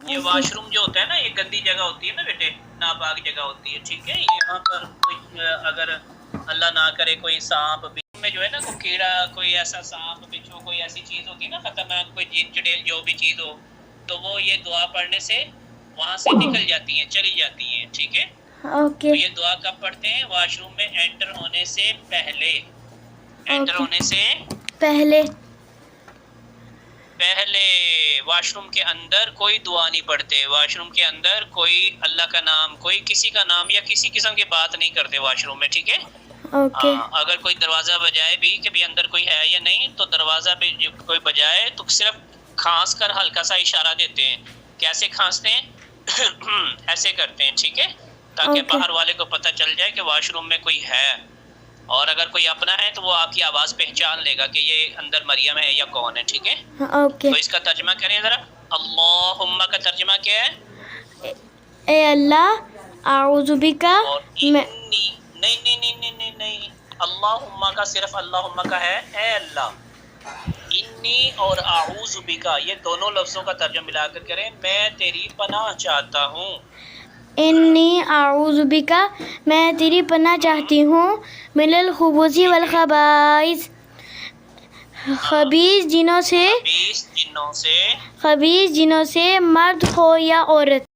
یہ wash room جو ہوتا ہے نا یہ گندی جگہ ہوتی ہے نا بیٹے، ناپاک جگہ ہوتی ہے، ٹھیک ہے. یہاں پر کوئی اگر اللہ نہ کرے کوئی سانپ میں جو ہے نا کوئی کیڑا، کوئی ایسا سانپ بچھو، کوئی ایسی چیز ہوتی ہے نا خطرناک، کوئی جن چڑیل جو بھی چیز ہو، تو وہ یہ دعا پڑھنے سے وہاں سے نکل جاتی ہیں، چلی جاتی ہیں، ٹھیک ہے. اوکے تو یہ دعا کب پڑھتے ہیں؟ واش روم میں انٹر ہونے سے پہلے. انٹر ہونے سے پہلے واش روم کے اندر کوئی دعا نہیں پڑھتے. واش روم کے اندر کوئی اللہ کا نام، کوئی کسی کا نام یا کسی قسم کی بات نہیں کرتے واش روم میں، ٹھیک ہے. اوکے اگر کوئی دروازہ بجائے بھی کہ بھی اندر کوئی ہے یا نہیں، تو دروازہ بھی کوئی بجائے تو صرف کھانس کر ہلکا سا اشارہ دیتے ہیں. کیسے کھانستے ہیں؟ ایسے کرتے ہیں، ٹھیک ہے، تاکہ اوکے باہر والے کو پتہ چل جائے کہ واش روم میں کوئی ہے. اور اگر کوئی اپنا ہے تو وہ آپ کی آواز پہچان لے گا کہ یہ اندر مریم ہے یا کون ہے، ٹھیک ہے. اوکے. تو اس کا ترجمہ کریں ذرا. اللہم کا ترجمہ کیا ہے؟ اے اللہ اعوذ بکا اور میں انی، نہیں، اللہم کا صرف اللہم کا ہے، اے اللہ. انی اور اعوذ بکا یہ دونوں لفظوں کا ترجمہ ملا کر کریں، میں تیری پناہ چاہتا ہوں. انی اعوذ بکا میں تیری پناہ چاہتی ہوں، من الخبث والخبائث خبیث جنوں سے، خبیث جنوں سے، خبیث جنوں سے، مرد ہو یا عورت.